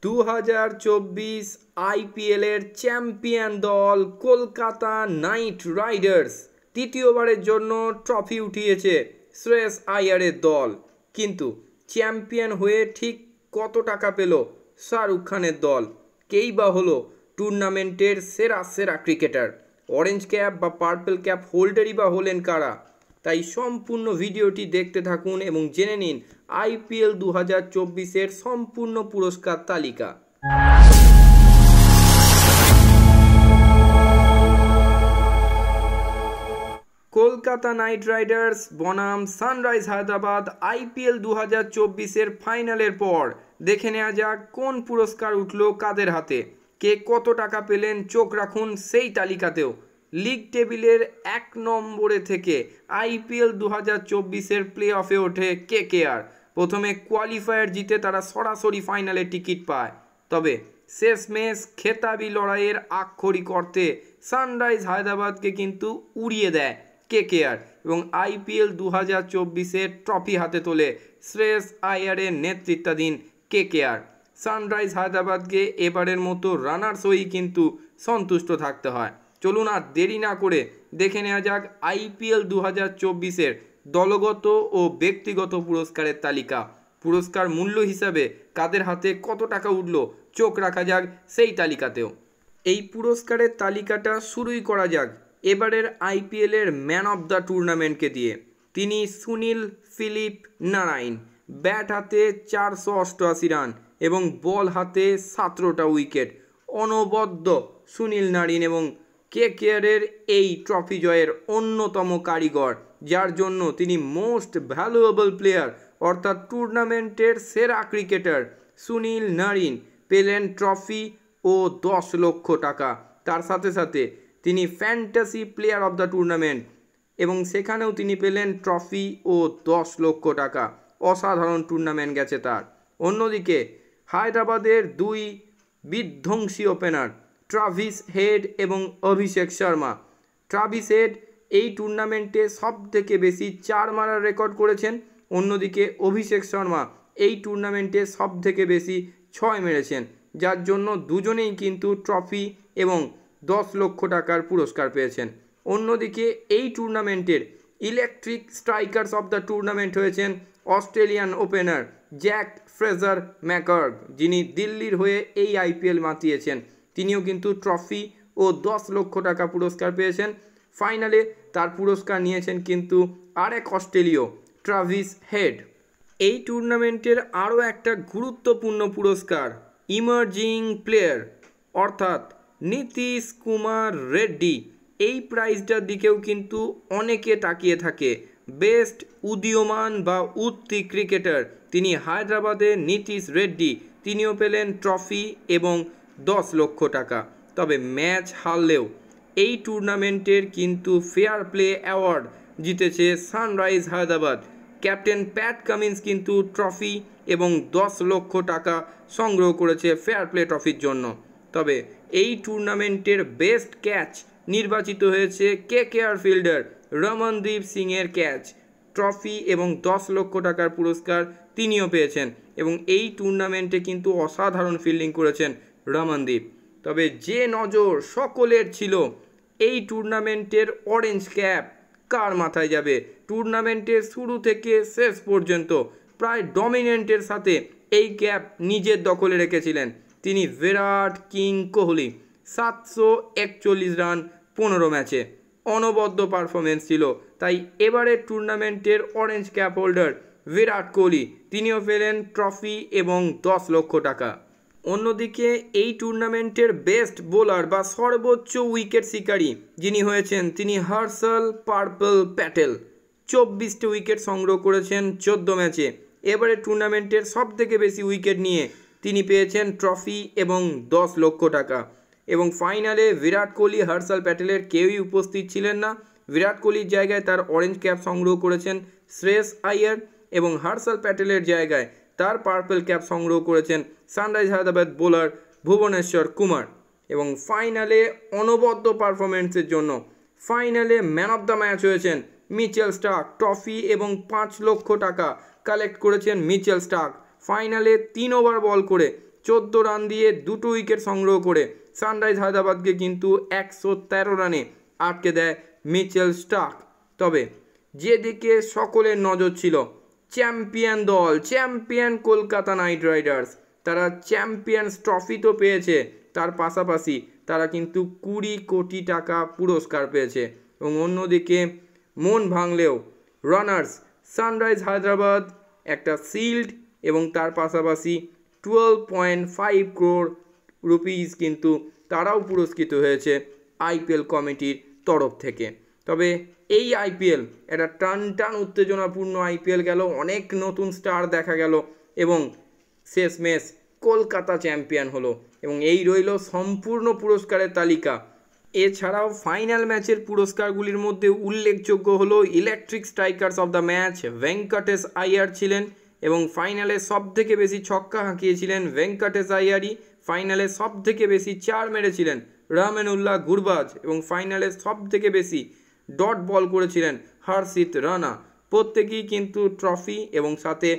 2024 আইপিএলের চ্যাম্পিয়ন দল Kolkata night Riders তৃতীয়বারের জন্য ট্রফি উঠিয়েছে শ্রেয়স আইয়ারের দল। কিন্তু চ্যাম্পিয়ন হয়ে ঠিক কত টাকা পেল শাহরুখ খানের দল? কেই বা হলো টুর্নামেন্টের সেরা সেরা ক্রিকেটার? অরেঞ্জ ক্যাপ বা পার্পল ক্যাপ হোল্ডারই বা হলেন কারা? তাই সম্পূর্ণ ভিডিওটি দেখতে থাকুন এবং জেনে নিন আইপিএল 2024-এর সম্পূর্ণ পুরস্কার তালিকা। কলকাতা নাইট রাইডার্স বনাম সানরাইজ হায়দ্রাবাদ আইপিএল 2024-এর ফাইনালের পর দেখে নেওয়া যাক কোন পুরস্কার উঠল কাদের হাতে, কে কত টাকা পেলেন। চোখ রাখুন সেই তালিকাতেও। লিগ টেবিলের 1 নম্বরে থেকে আইপিএল 2024-এর প্লে অফে ওঠে কেকেআর। প্রথমে কোয়ালিফায়ার জিতে তারা সরাসরি ফাইনালে টিকিট পায়, তবে শেষমেশ খেতাবি লড়াইয়ের আক্ষরিক অর্থে সানরাইজ হায়দ্রাবাদকে কিন্তু উড়িয়ে দেয় কেকেআর এবং আইপিএল 2024-এর ট্রফি হাতে তোলে শ্রেয়স আইয়ারের নেতৃত্বাধীন কেকেআর। সানরাইজ হায়দ্রাবাদকে এবারের মতো রানার্স হয়েই কিন্তু সন্তুষ্ট থাকতে হয়। চলুন আর দেরি না করে দেখে নেওয়া যাক আইপিএল 2024-এর দলগত ও ব্যক্তিগত পুরস্কারের তালিকা। পুরস্কার মূল্য হিসাবে কাদের হাতে কত টাকা উঠল চোখ রাখা যাক সেই তালিকাতেও। এই পুরস্কারের তালিকাটা শুরুই করা যাক এবারের আইপিএলের ম্যান অফ দ্য টুর্নামেন্টকে দিয়ে। তিনি সুনীল ফিলিপ নারাইন। ব্যাট হাতে 488 রান এবং বল হাতে 17টা উইকেট। অনবদ্য সুনীল নারিন এবং কেকেআরের এই ট্রফি জয়ের অন্যতম কারিগর, যার জন্য তিনি মোস্ট ভ্যালুয়েবল প্লেয়ার অর্থাৎ টুর্নামেন্টের সেরা ক্রিকেটার সুনীল নারিন পেলেন ট্রফি ও 10 লক্ষ টাকা। তার সাথে সাথে তিনি fantasy player of the tournament এবং সেখানেও তিনি পেলেন ট্রফি ও 10 লক্ষ টাকা। অসাধারণ টুর্নামেন্ট গেছে তার। অন্যদিকে হায়দ্রাবাদের দুই বিধ্বংসী ওপেনার ট্রাভিস হেড এবং অভিষেক শর্মা। ট্রাভিস হেড এই টুর্নামেন্টে সবথেকে বেশি 4 মারার রেকর্ড করেছেন, অন্যদিকে অভিষেক শর্মা এই টুর্নামেন্টে সবথেকে বেশি 6 মেরেছেন, যার জন্য দুজনেই কিন্তু ট্রফি এবং 10 লক্ষ টাকার পুরস্কার পেয়েছেন। অন্যদিকে এই টুর্নামেন্টের electric strikers of the tournament হয়েছেন অস্ট্রেলিয়ান ওপেনার জ্যাক ফ্রেজার ম্যাকার্ড, যিনি দিল্লির হয়ে এই আইপিএল মাতিয়েছেন। তিনিও কিন্তু ট্রফি ও 10 লক্ষ টাকা পুরস্কার পেয়েছেন। ফাইনালে তার পুরস্কার নিয়েছেন কিন্তু আরেক অস্ট্রেলীয় ট্রাভিস হেড। এই টুর্নামেন্টের আরও একটা গুরুত্বপূর্ণ পুরস্কার ইমার্জিং প্লেয়ার অর্থাৎ নীতিশ কুমার রেড্ডি। এই প্রাইজটার দিকেও কিন্তু অনেকে তাকিয়ে থাকে। বেস্ট উদীয়মান বা উঠতি ক্রিকেটার তিনি হায়দ্রাবাদের নীতিশ রেড্ডি, তিনিও পেলেন ট্রফি এবং 10 লক্ষ টাকা। তবে ম্যাচ হারলেও এই টুর্নামেন্টের কিন্তু ফেয়ার প্লে অ্যাওয়ার্ড জিতেছে sunrise Hyderabad. Captain Pat Cummins কিন্তু ট্রফি এবং 10 লক্ষ টাকা সংগ্রহ করেছে ফেয়ার প্লে ট্রফির জন্য। তবে এই টুর্নামেন্টের বেস্ট ক্যাচ নির্বাচিত হয়েছে কেকেআর ফিল্ডার রমনদীপ সিংয়ের ক্যাচ। ট্রফি এবং 10 লক্ষ টাকার পুরস্কার তিনিও পেয়েছেন এবং এই টুর্নামেন্টে কিন্তু অসাধারণ ফিল্ডিং করেছেন রমনদীপ। তবে যে নজর সকলের ছিল এই টুর্নামেন্টের অরেঞ্জ ক্যাপ কার মাথায় যাবে। টুর্নামেন্টের শুরু থেকে শেষ পর্যন্ত প্রায় ডমিনেন্টের সাথে এই ক্যাপ নিজের দখলে রেখেছিলেন তিনি বিরাট কিং কোহলি। 741 রান 15 ম্যাচে অনবদ্য পারফরমেন্স ছিল। তাই এবারের টুর্নামেন্টের orange cap holder Virat Kohli, তিনিও পেলেন ট্রফি এবং 10 লক্ষ টাকা। অন্যদিকে এই টুর্নামেন্টের বেস্ট বোলার বা সর্বোচ্চ উইকেট শিকারী যিনি হয়েছেন তিনি হর্ষল পার্পল প্যাটেল। 24টি উইকেট সংগ্রহ করেছেন 14 ম্যাচে। এবারে টুর্নামেন্টের সবথেকে বেশি উইকেট নিয়ে তিনি পেয়েছেন ট্রফি এবং 10 লক্ষ টাকা। এবং ফাইনালে বিরাট কোহলি, হর্ষল প্যাটেলের কেউই উপস্থিত ছিলেন না। বিরাট কোহলির জায়গায় তার অরেঞ্জ ক্যাপ সংগ্রহ করেছেন শ্রেয়স আইয়ার এবং হর্ষল প্যাটেলের জায়গায় তার পার্পল ক্যাপ সংগ্রহ করেছেন সানরাইজ হায়দ্রাবাদ বোলার ভুবনেশ্বর কুমার। এবং ফাইনালে অনবদ্য পারফরমেন্সের জন্য ফাইনালে ম্যান অফ দ্য ম্যাচ হয়েছেন মিচেল স্টার্ক। ট্রফি এবং 5 লক্ষ টাকা কালেক্ট করেছেন মিচেল স্টার্ক। ফাইনালে 3 ওভার বল করে 14 রান দিয়ে 2টো উইকেট সংগ্রহ করে সানরাইজ হায়দ্রাবাদকে কিন্তু 113 রানে আটকে দেয় মিচেল স্টার্ক। তবে যেদিকে সকলের নজর ছিল, চ্যাম্পিয়ন দল, চ্যাম্পিয়ন কলকাতা নাইট রাইডার্স, তারা চ্যাম্পিয়ন্স ট্রফি তো পেয়েছে, তার পাশাপাশি তারা কিন্তু 20 কোটি টাকা পুরস্কার পেয়েছে। এবং অন্যদিকে মন ভাঙলেও রানার্স সানরাইজ হায়দ্রাবাদ একটা শিল্ড এবং তার পাশাপাশি 12.5 crore রুপিস কিন্তু তারাও পুরস্কৃত হয়েছে আইপিএল কমিটির তরফ থেকে। তবে এই আইপিএল একটা টান উত্তেজনাপূর্ণ আইপিএল গেল, অনেক নতুন স্টার দেখা গেল এবং শেষমেশ কলকাতা চ্যাম্পিয়ন হলো। এবং এই রইল সম্পূর্ণ পুরস্কারের তালিকা। এছাড়াও ফাইনাল ম্যাচের পুরস্কারগুলির মধ্যে উল্লেখযোগ্য হলো electric strikers of the match Venkatesh Iyer ছিলেন এবং ফাইনালে সবথেকে বেশি ছক্কা হাঁকিয়েছিলেন ভেঙ্কটেশ আইয়ারই। ফাইনালে সবথেকে বেশি 4 মেরেছিলেন রহমানুল্লাহ গুরবাজ এবং ফাইনালে সবথেকে বেশি ডট বল করেছিলেন হর্ষিত রানা। প্রত্যেকেই কিন্তু ট্রফি এবং সাথে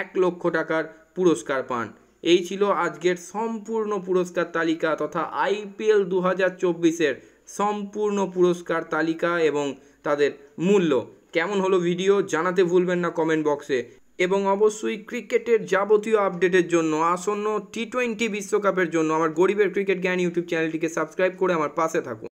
1 লক্ষ টাকার পুরস্কার পান। এই ছিল আজকের সম্পূর্ণ পুরস্কার তালিকা তথা আইপিএল 2024-এর সম্পূর্ণ পুরস্কার তালিকা এবং তাদের মূল্য। কেমন হলো ভিডিও জানাতে ভুলবেন না কমেন্ট বক্সে। এবং অবশ্যই ক্রিকেটের যাবতীয় আপডেটের জন্য, আসন্ন T20 বিশ্বকাপের জন্য আমার গরিবের ক্রিকেট জ্ঞান ইউটিউব চ্যানেলটিকে সাবস্ক্রাইব করে আমার পাশে থাকুন।